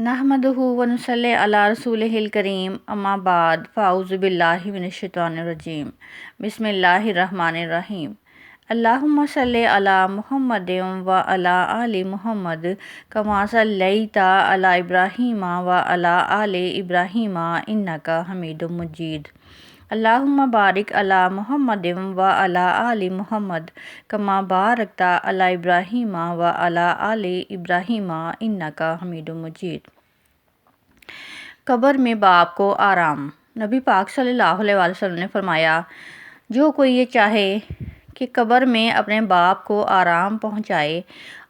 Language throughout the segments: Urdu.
نحمدہ ونصلی علی رسولہ الکریم اما بعد فاعوذ باللہ من الشیطان الرجیم بسم اللہ الرحمن الرحیم اللہم صلی علی محمد و علی آل محمد کما صلیت علی ابراہیم و علی آل ابراہیم انک حمید مجید اللہم بارک علی محمد و علی آل محمد کما بارکت علی ابراہیم و علی آل ابراہیم انک حمید مجید۔ قبر میں باپ کو آرام۔ نبی پاک صلی اللہ علیہ وسلم نے فرمایا، جو کوئی یہ چاہے کہ قبر میں اپنے باپ کو آرام پہنچائے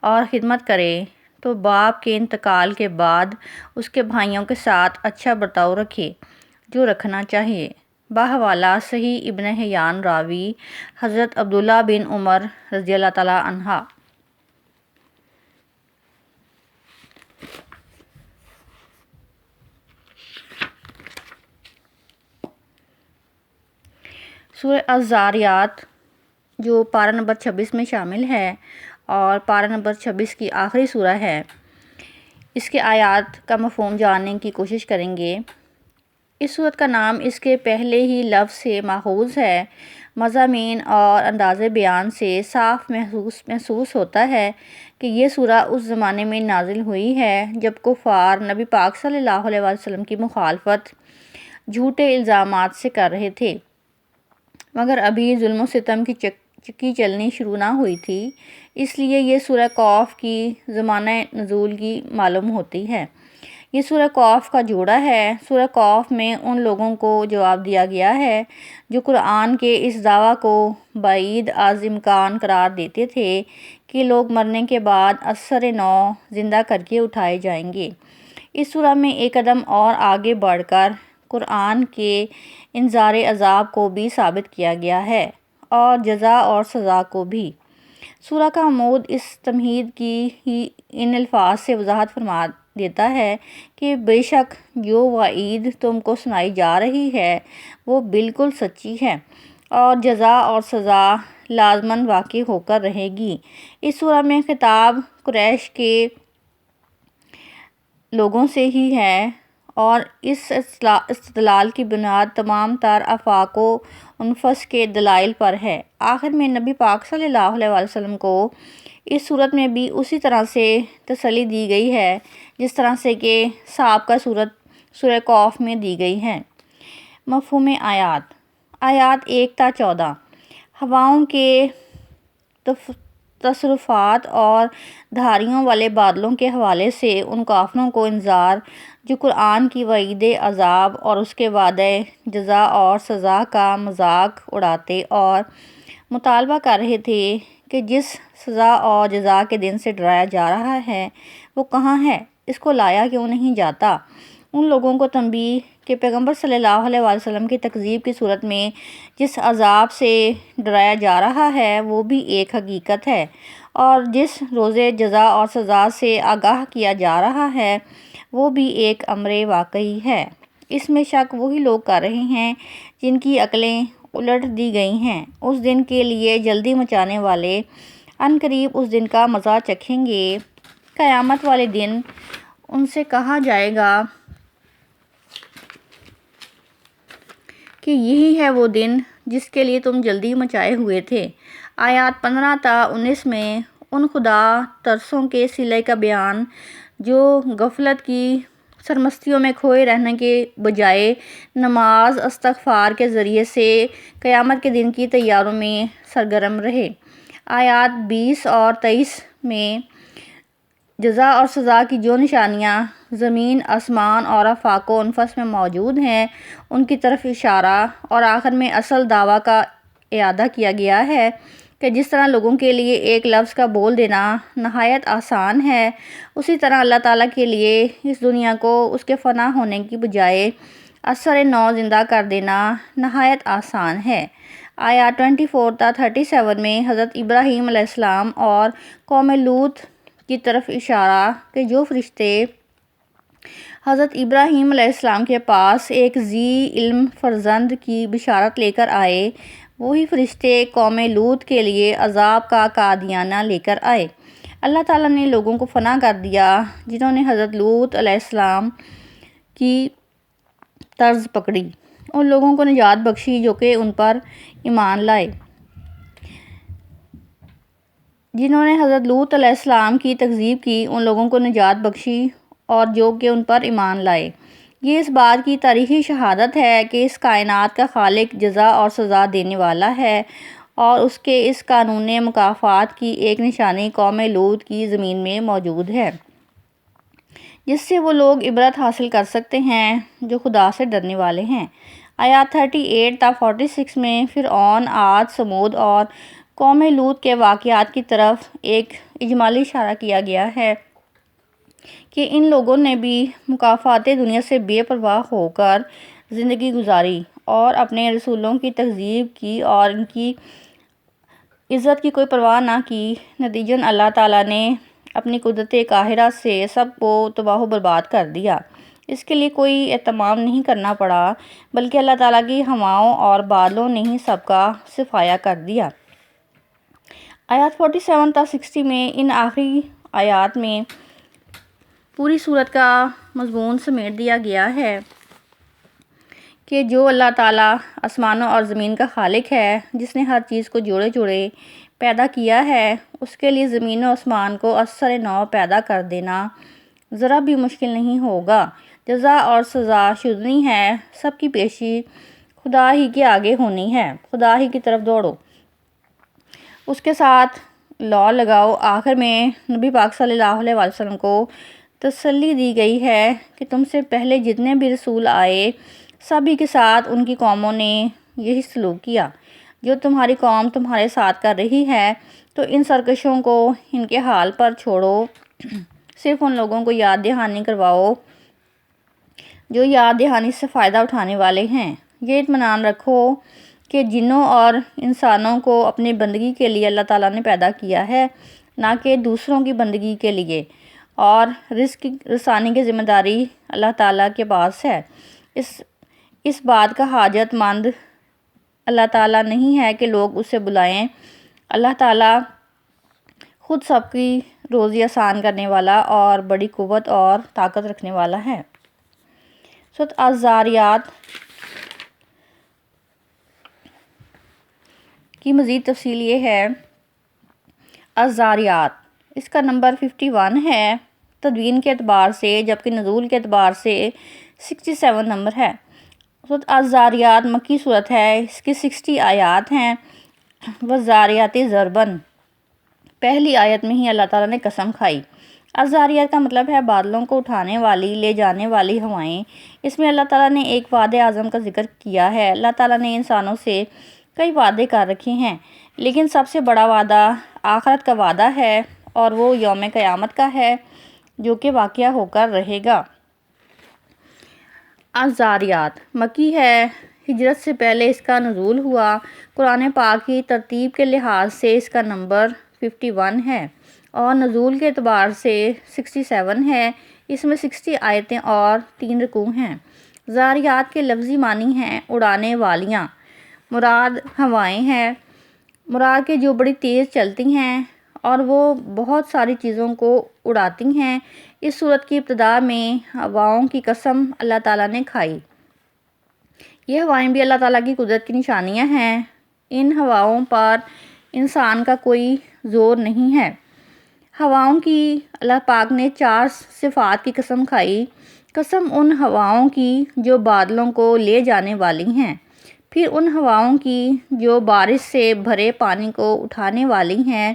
اور خدمت کرے تو باپ کے انتقال کے بعد اس کے بھائیوں کے ساتھ اچھا برتاؤ رکھے جو رکھنا چاہیے۔ بحوالہ صحیح ابن حیان راوی حضرت عبداللہ بن عمر رضی اللہ تعالیٰ عنہ۔ سورہ الذاریات جو پارہ نمبر 26 میں شامل ہے اور پارہ نمبر 26 کی آخری سورہ ہے، اس کے آیات کا مفہوم جاننے کی کوشش کریں گے۔ اس سورت کا نام اس کے پہلے ہی لفظ سے ماخوذ ہے۔ مضامین اور انداز بیان سے صاف محسوس ہوتا ہے کہ یہ سورہ اس زمانے میں نازل ہوئی ہے جب کفار نبی پاک صلی اللہ علیہ وسلم کی مخالفت جھوٹے الزامات سے کر رہے تھے، مگر ابھی ظلم و ستم کی چکی چلنی شروع نہ ہوئی تھی، اس لیے یہ سورہ قاف کی زمانہ نزول کی معلوم ہوتی ہے۔ یہ سورہ قاف کا جوڑا ہے۔ سورہ قاف میں ان لوگوں کو جواب دیا گیا ہے جو قرآن کے اس دعویٰ کو بعید از امکان قرار دیتے تھے کہ لوگ مرنے کے بعد ازسرِ نو زندہ کر کے اٹھائے جائیں گے۔ اس سورہ میں ایک قدم اور آگے بڑھ کر قرآن کے انذار عذاب کو بھی ثابت کیا گیا ہے اور جزا اور سزا کو بھی۔ سورہ کا عمود اس تمہید کی ہی ان الفاظ سے وضاحت فرما دیتا ہے کہ بے شک جو وعید تم کو سنائی جا رہی ہے وہ بالکل سچی ہے اور جزا اور سزا لازماً واقع ہو کر رہے گی۔ اس سورہ میں خطاب قریش کے لوگوں سے ہی ہے اور اس استدلال کی بنیاد تمام تر آفاق و انفس کے دلائل پر ہے۔ آخر میں نبی پاک صلی اللہ علیہ وسلم کو اس صورت میں بھی اسی طرح سے تسلی دی گئی ہے جس طرح سے کہ سابقہ سورہ قاف میں دی گئی ہے۔ مفہوم آیات 1 تا 14۔ ہواؤں کے تصرفات اور دھاریوں والے بادلوں کے حوالے سے ان کافروں کو انذار جو قرآن کی وعید عذاب اور اس کے وعدہ جزا اور سزا کا مذاق اڑاتے اور مطالبہ کر رہے تھے کہ جس سزا اور جزا کے دن سے ڈرایا جا رہا ہے وہ کہاں ہے، اس کو لایا کیوں نہیں جاتا۔ ان لوگوں کو تنبیہ کہ پیغمبر صلی اللہ علیہ وسلم کی تکذیب کی صورت میں جس عذاب سے ڈرایا جا رہا ہے وہ بھی ایک حقیقت ہے، اور جس روز جزا اور سزا سے آگاہ کیا جا رہا ہے وہ بھی ایک امر واقعی ہے۔ اس میں شک وہی لوگ کر رہے ہیں جن کی عقلیں الٹ دی گئی ہیں۔ اس دن کے لیے جلدی مچانے والے عنقریب اس دن کا مزہ چکھیں گے۔ قیامت والے دن ان سے کہا جائے گا کہ یہی ہے وہ دن جس کے لیے تم جلدی مچائے ہوئے تھے۔ آیات 15 تا 19 میں ان خدا ترسوں کے صلے کا بیان جو غفلت کی سرمستیوں میں کھوئے رہنے کے بجائے نماز استغفار کے ذریعے سے قیامت کے دن کی تیاریوں میں سرگرم رہے۔ آیات 20 اور 23 میں جزا اور سزا کی جو نشانیاں زمین، آسمان اور آفاق و انفس میں موجود ہیں ان کی طرف اشارہ، اور آخر میں اصل دعویٰ کا اعادہ کیا گیا ہے کہ جس طرح لوگوں کے لیے ایک لفظ کا بول دینا نہایت آسان ہے، اسی طرح اللہ تعالیٰ کے لیے اس دنیا کو اس کے فنا ہونے کی بجائے ازسرِ نو زندہ کر دینا نہایت آسان ہے۔ آیات 24 تا 37 میں حضرت ابراہیم علیہ السلام اور قوم لوط کی طرف اشارہ کہ جو فرشتے حضرت ابراہیم علیہ السلام کے پاس ایک ذی علم فرزند کی بشارت لے کر آئے، وہی فرشتے قوم لوط کے لیے عذاب کا قادیانہ لے کر آئے۔ اللہ تعالیٰ نے لوگوں کو فنا کر دیا جنہوں نے حضرت لوط علیہ السلام کی طرز پکڑی، ان لوگوں کو نجات بخشی جو کہ ان پر ایمان لائے، جنہوں نے حضرت لوط علیہ السلام کی تکذیب کی ان لوگوں کو نجات بخشی اور جو کہ ان پر ایمان لائے۔ یہ اس بات کی تاریخی شہادت ہے کہ اس کائنات کا خالق جزا اور سزا دینے والا ہے، اور اس کے اس قانون مکافات کی ایک نشانی قوم لوط کی زمین میں موجود ہے، جس سے وہ لوگ عبرت حاصل کر سکتے ہیں جو خدا سے ڈرنے والے ہیں۔ آیات 38 تا 46 میں فرعون، عاد، سمود اور قوم لوط کے واقعات کی طرف ایک اجمالی اشارہ کیا گیا ہے کہ ان لوگوں نے بھی مکافات دنیا سے بے پرواہ ہو کر زندگی گزاری اور اپنے رسولوں کی تکذیب کی اور ان کی عزت کی کوئی پرواہ نہ کی۔ نتیجتاً اللہ تعالیٰ نے اپنی قدرت قاہرہ سے سب کو تباہ و برباد کر دیا۔ اس کے لیے کوئی اہتمام نہیں کرنا پڑا، بلکہ اللہ تعالیٰ کی ہواؤں اور بادلوں نے ہی سب کا صفایا کر دیا۔ آیات 47 تا 60 میں ان آخری آیات میں پوری سورت کا مضمون سمیٹ دیا گیا ہے کہ جو اللہ تعالیٰ آسمانوں اور زمین کا خالق ہے، جس نے ہر چیز کو جوڑے جوڑے پیدا کیا ہے، اس کے لیے زمین و آسمان کو از سر نو پیدا کر دینا ذرا بھی مشکل نہیں ہوگا۔ جزا اور سزا شدنی ہے، سب کی پیشی خدا ہی کے آگے ہونی ہے، خدا ہی کی طرف دوڑو، اس کے ساتھ لا لگاؤ۔ آخر میں نبی پاک صلی اللہ علیہ وسلم کو تسلی دی گئی ہے کہ تم سے پہلے جتنے بھی رسول آئے سبھی کے ساتھ ان کی قوموں نے یہی سلوک کیا جو تمہاری قوم تمہارے ساتھ کر رہی ہے، تو ان سرکشوں کو ان کے حال پر چھوڑو، صرف ان لوگوں کو یاد دہانی کرواؤ جو یاد دہانی سے فائدہ اٹھانے والے ہیں۔ یہ اطمینان رکھو کہ جنوں اور انسانوں کو اپنی بندگی کے لیے اللہ تعالیٰ نے پیدا کیا ہے، نہ کہ دوسروں کی بندگی کے لیے، اور رزق رسانی کی ذمہ داری اللہ تعالیٰ کے پاس ہے۔ اس بات کا حاجت مند اللہ تعالیٰ نہیں ہے کہ لوگ اسے بلائیں، اللہ تعالیٰ خود سب کی روزی آسان کرنے والا اور بڑی قوت اور طاقت رکھنے والا ہے۔ سورۃ الذاریات کی مزید تفصیل یہ ہے۔ الذاریات اس کا نمبر 51 ہے تدوین کے اعتبار سے، جبکہ نزول کے اعتبار سے 67 نمبر ہے۔ سورۃ الذاریات مکی صورت ہے، اس کی 60 آیات ہیں۔ والذاریات ضرباً، پہلی آیت میں ہی اللہ تعالیٰ نے قسم کھائی۔ الذاریات کا مطلب ہے بادلوں کو اٹھانے والی، لے جانے والی ہوائیں۔ اس میں اللہ تعالیٰ نے ایک وعدے اعظم کا ذکر کیا ہے۔ اللہ تعالیٰ نے انسانوں سے کئی وعدے کر رکھے ہیں، لیکن سب سے بڑا وعدہ آخرت کا وعدہ ہے، اور وہ یوم قیامت کا ہے جو کہ واقعہ ہو کر رہے گا۔ الذاریات مکی ہے، ہجرت سے پہلے اس کا نزول ہوا۔ قرآن پاک کی ترتیب کے لحاظ سے اس کا نمبر 51 ہے اور نزول کے اعتبار سے 67 ہے۔ اس میں 60 آیتیں اور 3 رکوع ہیں۔ ذاریات کے لفظی معنی ہیں اڑانے والیاں، مراد ہوائیں ہیں، مراد کے جو بڑی تیز چلتی ہیں اور وہ بہت ساری چیزوں کو اڑاتی ہیں۔ اس سورت کی ابتدا میں ہواؤں کی قسم اللہ تعالیٰ نے کھائی۔ یہ ہوائیں بھی اللہ تعالیٰ کی قدرت کی نشانیاں ہیں۔ ان ہواؤں پر انسان کا کوئی زور نہیں ہے۔ ہواؤں کی اللہ پاک نے 4 صفات کی قسم کھائی۔ قسم ان ہواؤں کی جو بادلوں کو لے جانے والی ہیں، پھر ان ہواؤں کی جو بارش سے بھرے پانی کو اٹھانے والی ہیں،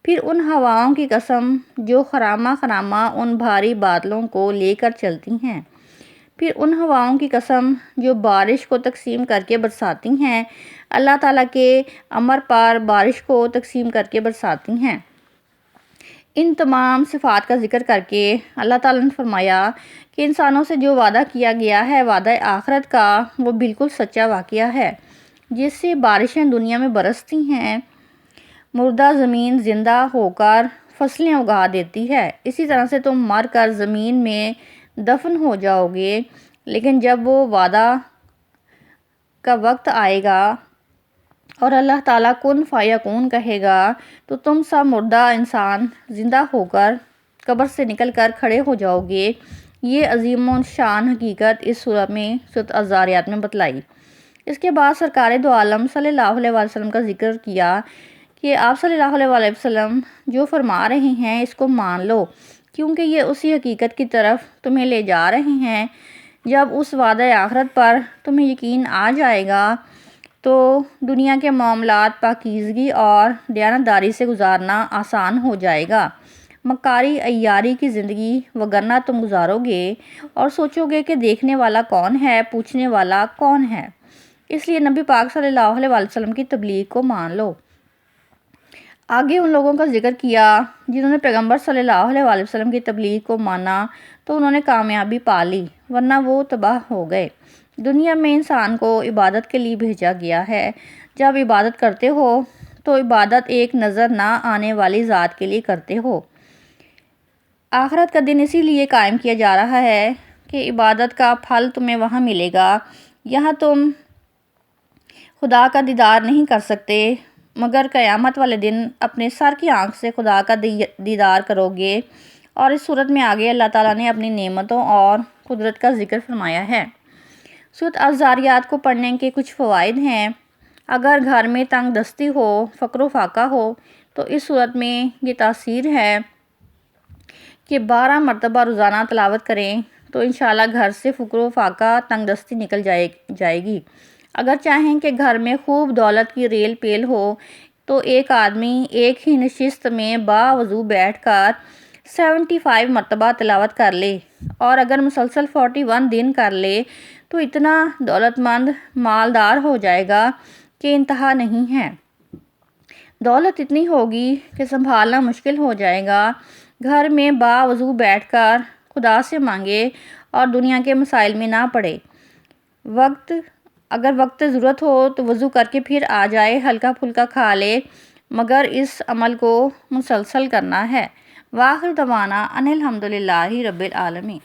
پھر ان ہواؤں کی قسم جو خرامہ خرامہ ان بھاری بادلوں کو لے کر چلتی ہیں، پھر ان ہواؤں کی قسم جو بارش کو تقسیم کر کے برساتی ہیں، اللہ تعالیٰ کے امر پر بارش کو تقسیم کر کے برساتی ہیں۔ ان تمام صفات کا ذکر کر کے اللہ تعالیٰ نے فرمایا کہ انسانوں سے جو وعدہ کیا گیا ہے وعدہ آخرت کا، وہ بالکل سچا واقعہ ہے، جس سے بارشیں دنیا میں برستی ہیں، مردہ زمین زندہ ہو کر فصلیں اگا دیتی ہے، اسی طرح سے تم مر کر زمین میں دفن ہو جاؤ گے، لیکن جب وہ وعدہ کا وقت آئے گا اور اللہ تعالیٰ کن فیکون کہے گا تو تم سب مردہ انسان زندہ ہو کر قبر سے نکل کر کھڑے ہو جاؤ گے۔ یہ عظیم الشان حقیقت اس سورۃ الذاریات میں بتلائی۔ اس کے بعد سرکار دو عالم صلی اللہ علیہ وسلم کا ذکر کیا کہ آپ صلی اللہ علیہ وسلم جو فرما رہے ہیں اس کو مان لو، کیونکہ یہ اسی حقیقت کی طرف تمہیں لے جا رہے ہیں۔ جب اس وعدہ آخرت پر تمہیں یقین آ جائے گا تو دنیا کے معاملات پاکیزگی اور دیانتداری سے گزارنا آسان ہو جائے گا۔ مکاری عیاری کی زندگی وگرنہ تم گزارو گے اور سوچو گے کہ دیکھنے والا کون ہے، پوچھنے والا کون ہے۔ اس لیے نبی پاک صلی اللہ علیہ وسلم کی تبلیغ کو مان لو۔ آگے ان لوگوں کا ذکر کیا جنہوں نے پیغمبر صلی اللہ علیہ وسلم کی تبلیغ کو مانا تو انہوں نے کامیابی پا لی، ورنہ وہ تباہ ہو گئے۔ دنیا میں انسان کو عبادت کے لیے بھیجا گیا ہے۔ جب عبادت کرتے ہو تو عبادت ایک نظر نہ آنے والی ذات کے لیے کرتے ہو۔ آخرت کا دن اسی لیے قائم کیا جا رہا ہے کہ عبادت کا پھل تمہیں وہاں ملے گا۔ یہاں تم خدا کا دیدار نہیں کر سکتے، مگر قیامت والے دن اپنے سر کی آنکھ سے خدا کا دیدار کرو گے۔ اور اس صورت میں آگے اللہ تعالیٰ نے اپنی نعمتوں اور قدرت کا ذکر فرمایا ہے۔ سورۃ الذاریات کو پڑھنے کے کچھ فوائد ہیں۔ اگر گھر میں تنگ دستی ہو، فقر و فاقہ ہو تو اس صورت میں یہ تاثیر ہے کہ 12 مرتبہ روزانہ تلاوت کریں تو انشاءاللہ گھر سے فقر و فاقہ تنگ دستی نکل جائے گی۔ اگر چاہیں کہ گھر میں خوب دولت کی ریل پیل ہو تو ایک آدمی ایک ہی نشست میں باوضو بیٹھ کر 75 مرتبہ تلاوت کر لے، اور اگر مسلسل 41 دن کر لے تو اتنا دولت مند مالدار ہو جائے گا کہ انتہا نہیں ہے۔ دولت اتنی ہوگی کہ سنبھالنا مشکل ہو جائے گا۔ گھر میں باوضو بیٹھ کر خدا سے مانگے اور دنیا کے مسائل میں نہ پڑے۔ اگر وقت ضرورت ہو تو وضو کر کے پھر آ جائے، ہلکا پھلکا کھا لے، مگر اس عمل کو مسلسل کرنا ہے۔ وآخر دعوانا ان الحمدللہ رب العالمین۔